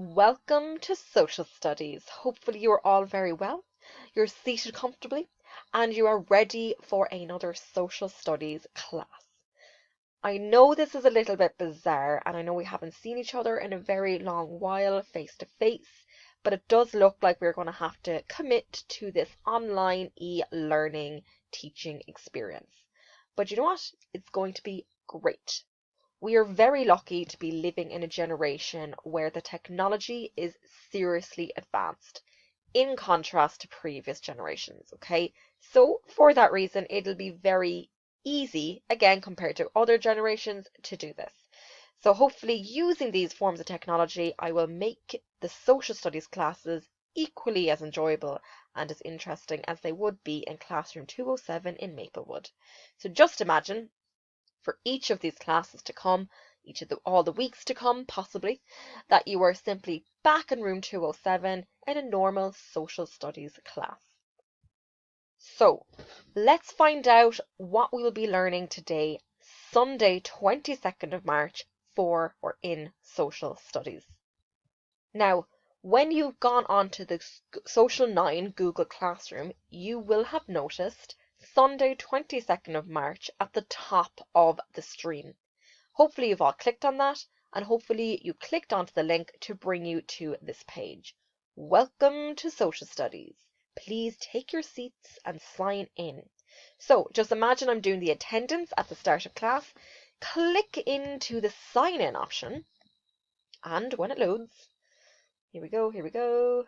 Welcome to Social Studies. Hopefully you are all very well. You're seated comfortably and you are ready for another Social Studies class. I know this is a little bit bizarre and I know we haven't seen each other in a very long while face to face, but it does look like we're going to have to commit to this online e-learning teaching experience. But you know what? It's going to be great. We are very lucky to be living in a generation where the technology is seriously advanced, in contrast to previous generations, okay? So for that reason, it'll be very easy, again, compared to other generations, to do this. So hopefully using these forms of technology, I will make the social studies classes equally as enjoyable and as interesting as they would be in Classroom 207 in Maplewood. So just imagine for each of these classes to come, all the weeks to come, possibly, that you are simply back in room 207 in a normal social studies class. So, let's find out what we will be learning today, Sunday, 22nd of March, for or in social studies. Now, when you've gone onto the Social 9 Google Classroom, you will have noticed Sunday 22nd of March at the top of the stream. Hopefully you've all clicked on that and hopefully you clicked onto the link to bring you to this page. Welcome to Social Studies. Please take your seats and sign in. So just imagine I'm doing the attendance at the start of class. Click into the sign in option and when it loads, here we go.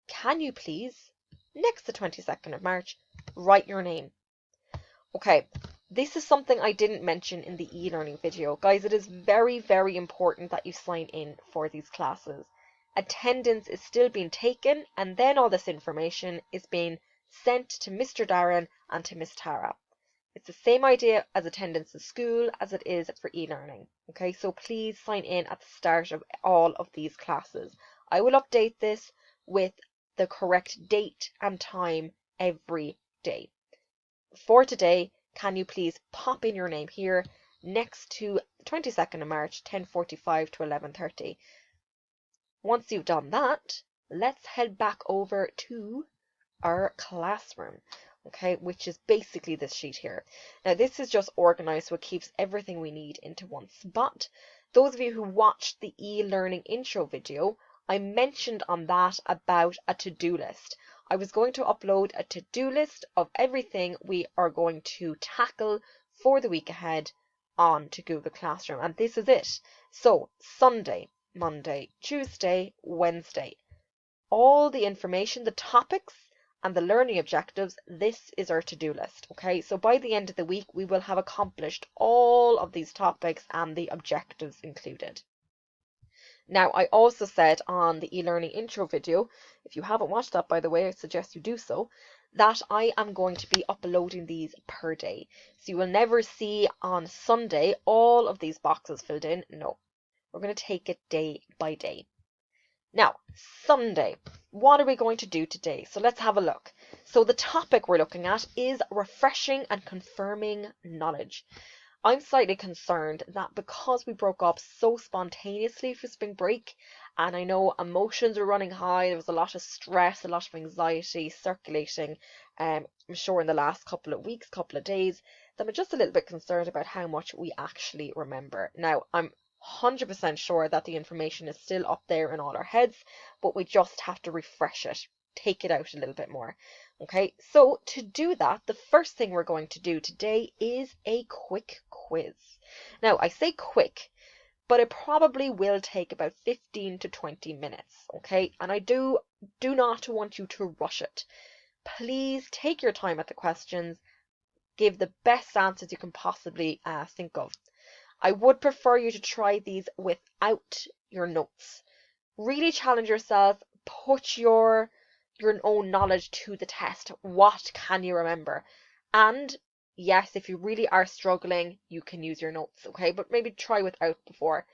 Can you please, next to 22nd of March, write your name? Okay, this is something I didn't mention in the e-learning video. Guys, it is very, very important that you sign in for these classes. Attendance is still being taken and then all this information is being sent to Mr. Darren and to Miss Tara. It's the same idea as attendance in school as it is for e-learning. Okay, so please sign in at the start of all of these classes. I will update this with the correct date and time every day. For today, can you please pop in your name here next to 22nd of March, 10:45 to 11:30. Once you've done that, let's head back over to our classroom, okay, which is basically this sheet here. Now, this is just organized so it keeps everything we need into one spot. Those of you who watched the e-learning intro video, I mentioned on that about a to-do list. I was going to upload a to-do list of everything we are going to tackle for the week ahead onto Google Classroom, and this is it. So, Sunday, Monday, Tuesday, Wednesday, all the information, the topics, and the learning objectives, this is our to-do list, okay? So by the end of the week, we will have accomplished all of these topics and the objectives included. Now, I also said on the e-learning intro video, if you haven't watched that, by the way, I suggest you do so, that I am going to be uploading these per day. So you will never see on Sunday all of these boxes filled in. No, we're going to take it day by day. Now, Sunday, what are we going to do today? So let's have a look. So the topic we're looking at is refreshing and confirming knowledge. I'm slightly concerned that because we broke up so spontaneously for spring break, and I know emotions were running high, there was a lot of stress, a lot of anxiety circulating, I'm sure in the last couple of weeks, couple of days, that I'm just a little bit concerned about how much we actually remember. Now, I'm 100% sure that the information is still up there in all our heads, but we just have to refresh it, take it out a little bit more. Okay, so to do that, the first thing we're going to do today is a quick quiz. Now, I say quick, but it probably will take about 15 to 20 minutes, okay? And I do not want you to rush it. Please take your time at the questions, give the best answers you can possibly think of. I would prefer you to try these without your notes. Really challenge yourself, put your own knowledge to the test. What can you remember? And yes, if you really are struggling, you can use your notes, okay? But maybe try without before.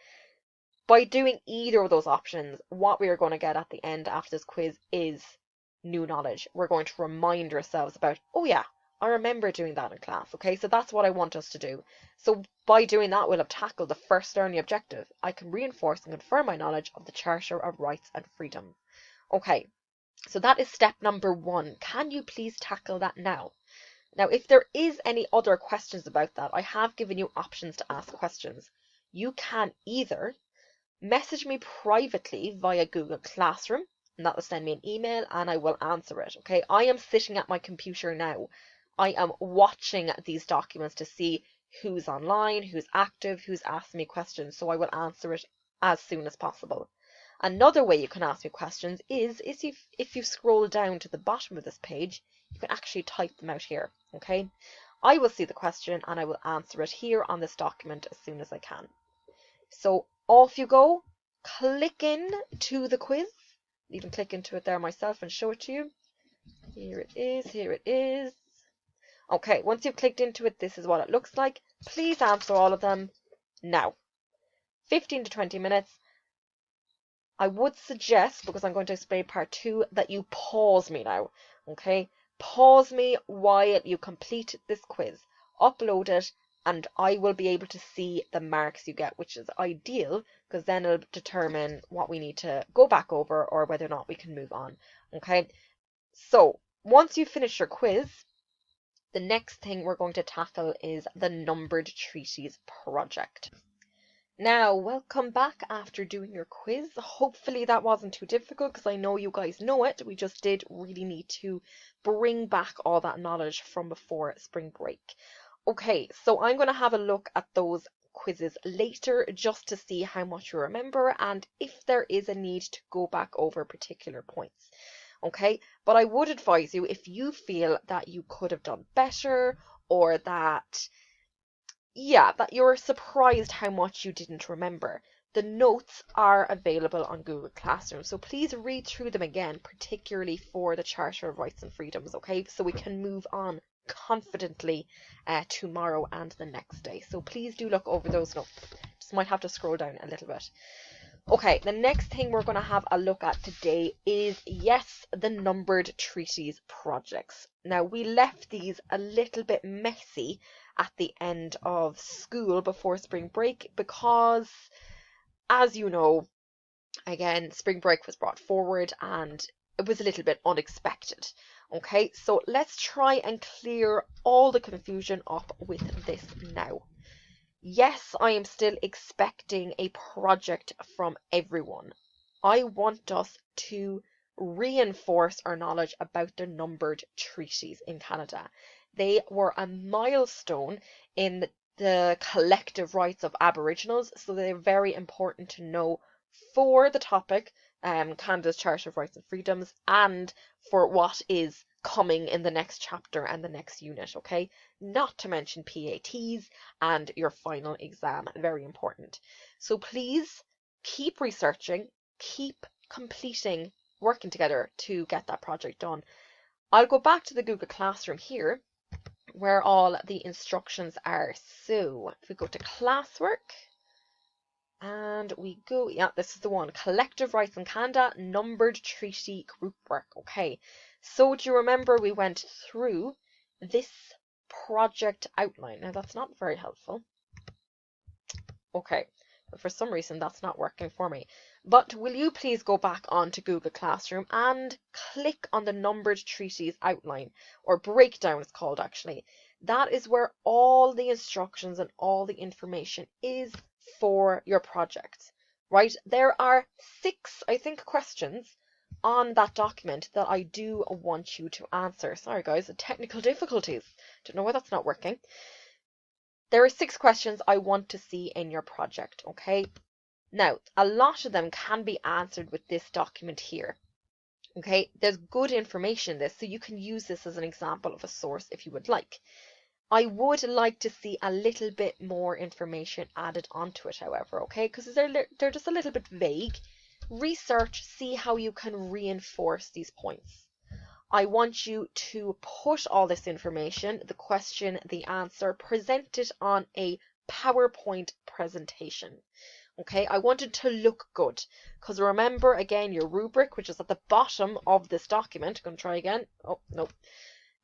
By doing either of those options, what we are going to get at the end after this quiz is new knowledge. We're going to remind ourselves about, oh yeah, I remember doing that in class, okay? So that's what I want us to do. So by doing that, we'll have tackled the first learning objective. I can reinforce and confirm my knowledge of the Charter of Rights and Freedom. Okay, so that is step number 1. Can you please tackle that now? Now, if there is any other questions about that, I have given you options to ask questions. You can either message me privately via Google Classroom, and that will send me an email and I will answer it. Okay, I am sitting at my computer now. I am watching these documents to see who's online, who's active, who's asking me questions, so I will answer it as soon as possible. Another way you can ask me questions is if you scroll down to the bottom of this page, you can actually type them out here. Okay, I will see the question and I will answer it here on this document as soon as I can. So off you go, click in to the quiz. Even click into it there myself and show it to you. Here it is, here it is. Okay, once you've clicked into it, this is what it looks like. Please answer all of them now. 15 to 20 minutes. I would suggest, because I'm going to explain part 2, that you pause me now. Okay, pause me while you complete this quiz. Upload it and I will be able to see the marks you get, which is ideal because then it'll determine what we need to go back over or whether or not we can move on. Okay, so once you finish your quiz, the next thing we're going to tackle is the Numbered Treaties project. Now, welcome back after doing your quiz. Hopefully that wasn't too difficult because I know you guys know it. We just did really need to bring back all that knowledge from before spring break. Okay, so I'm going to have a look at those quizzes later just to see how much you remember and if there is a need to go back over particular points. Okay, but I would advise you, if you feel that you could have done better or that you're surprised how much you didn't remember, the notes are available on Google Classroom, so please read through them again, particularly for the Charter of Rights and Freedoms, okay, so we can move on confidently tomorrow and the next day. So please do look over those notes. Just might have to scroll down a little bit. Okay, the next thing we're going to have a look at today is, yes, the Numbered Treaties projects. Now, we left these a little bit messy at the end of school before spring break because, as you know, again, spring break was brought forward and it was a little bit unexpected. Okay, so let's try and clear all the confusion up with this now. Yes, I am still expecting a project from everyone. I want us to reinforce our knowledge about the numbered treaties in Canada. They were a milestone in the collective rights of Aboriginals, so they're very important to know for the topic, Canada's Charter of Rights and Freedoms, and for what is coming in the next chapter and the next unit, okay? Not to mention PATs and your final exam, very important. So please keep researching, keep completing, working together to get that project done. I'll go back to the Google Classroom here where all the instructions are. So if we go to classwork and we go, this is the one, Collective Rights in Canada, Numbered Treaty Group Work. Okay, so do you remember we went through this project outline? Now that's not very helpful. Okay, but for some reason that's not working for me. But will you please go back onto Google Classroom and click on the Numbered Treaties outline, or breakdown it's called actually. That is where all the instructions and all the information is for your project, right? There are 6, I think, questions on that document that I do want you to answer. Sorry guys, the technical difficulties. Don't know why that's not working. There are 6 questions I want to see in your project, okay? Now, a lot of them can be answered with this document here. Okay, there's good information in this, so you can use this as an example of a source if you would like. I would like to see a little bit more information added onto it, however, okay, because they're just a little bit vague. Research, see how you can reinforce these points. I want you to put all this information, the question, the answer, present it on a PowerPoint presentation. Okay, I want it to look good, because remember again your rubric, which is at the bottom of this document. I'm going to try again. Oh, no.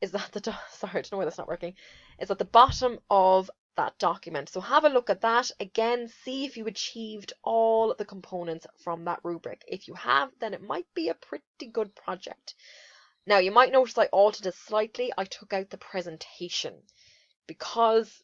is at the sorry, I don't know why that's not working. Is at the bottom of that document. So have a look at that again, see if you achieved all the components from that rubric. If you have, then it might be a pretty good project. Now you might notice I altered it slightly. I took out the presentation because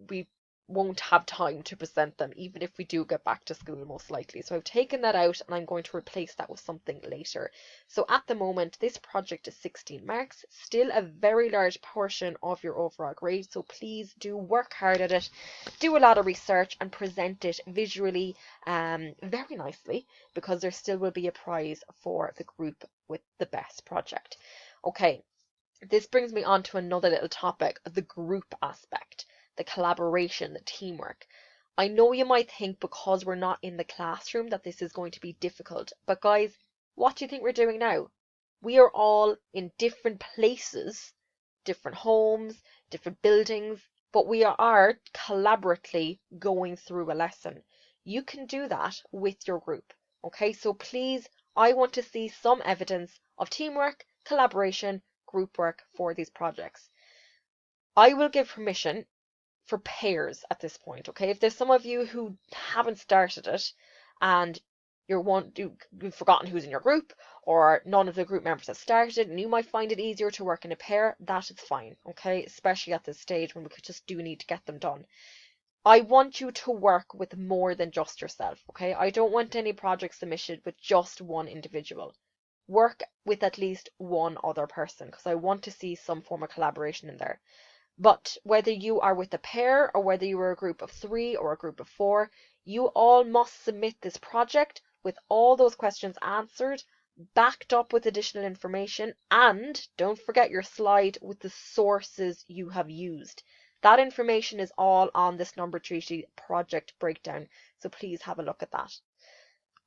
we won't have time to present them, even if we do get back to school most likely. So I've taken that out and I'm going to replace that with something later. So at the moment, this project is 16 marks, still a very large portion of your overall grade. So please do work hard at it, do a lot of research and present it visually very nicely, because there still will be a prize for the group with the best project. Okay. This brings me on to another little topic, the group aspect, the collaboration, the teamwork. I know you might think because we're not in the classroom that this is going to be difficult, but guys, what do you think we're doing now? We are all in different places, different homes, different buildings, but we are collaboratively going through a lesson. You can do that with your group. Okay, so please, I want to see some evidence of teamwork, collaboration, group work for these projects. I will give permission for pairs at this point, okay? If there's some of you who haven't started it and you've forgotten who's in your group, or none of the group members have started and you might find it easier to work in a pair, that is fine, okay? Especially at this stage when we just do need to get them done. I want you to work with more than just yourself, okay? I don't want any projects submitted with just one individual. Work with at least one other person, because I want to see some form of collaboration in there. But whether you are with a pair or whether you are a group of 3 or a group of 4, you all must submit this project with all those questions answered, backed up with additional information, and don't forget your slide with the sources you have used. That information is all on this Number Treaty project breakdown, so please have a look at that.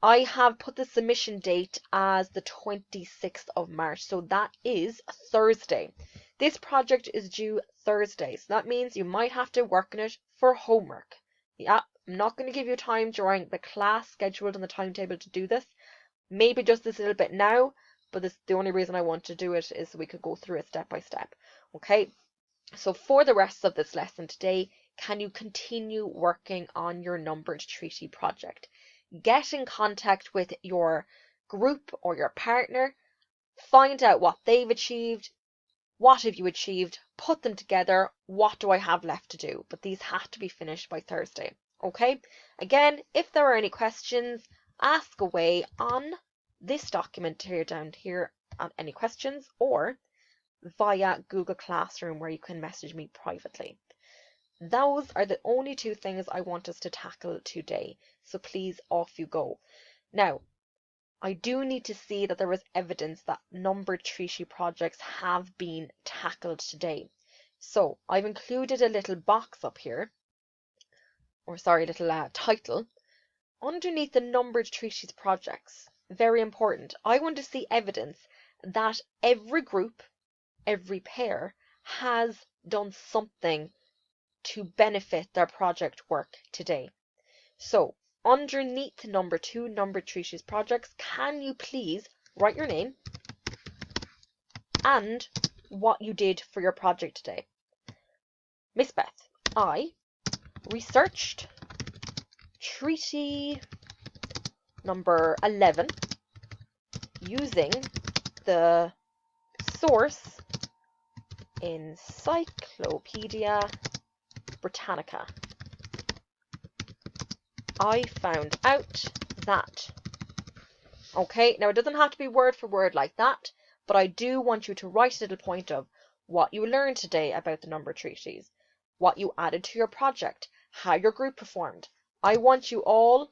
I have put the submission date as the 26th of March, so that is Thursday. This project is due Thursday, so that means you might have to work on it for homework. Yeah, I'm not going to give you time during the class scheduled on the timetable to do this. Maybe just this little bit now, but the only reason I want to do it is so we could go through it step by step. Okay, so for the rest of this lesson today, can you continue working on your numbered treaty project? Get in contact with your group or your partner, find out what they've achieved, what have you achieved, put them together, what do I have left to do? But these have to be finished by Thursday, okay? Again, if there are any questions, ask away on this document here down here on any questions, or via Google Classroom where you can message me privately. Those are the only 2 things I want us to tackle today. So please, off you go. Now, I do need to see that there is evidence that numbered treaty projects have been tackled today. So I've included a little box up here, or sorry, little title, underneath the numbered treaties projects. Very important. I want to see evidence that every group, every pair has done something to benefit their project work today. So underneath number 2, numbered treaties projects, can you please write your name and what you did for your project today? Miss Beth, I researched treaty number 11 using the source Encyclopedia Britannica. I found out that. Okay, now it doesn't have to be word for word like that, but I do want you to write a little point of what you learned today about the number treaties, what you added to your project, how your group performed. I want you all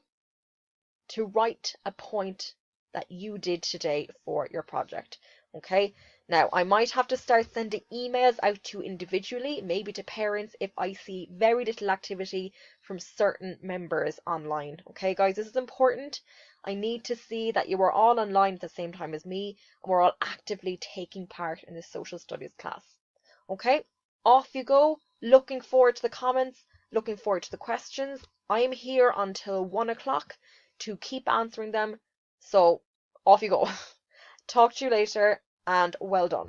to write a point that you did today for your project. Okay, now I might have to start sending emails out to you individually, maybe to parents, if I see very little activity from certain members online. Okay guys, this is important. I need to see that you are all online at the same time as me and we're all actively taking part in this social studies class. Okay, off you go. Looking forward to the comments, looking forward to the questions. I am here until 1 o'clock to keep answering them. So off you go. Talk to you later and well done.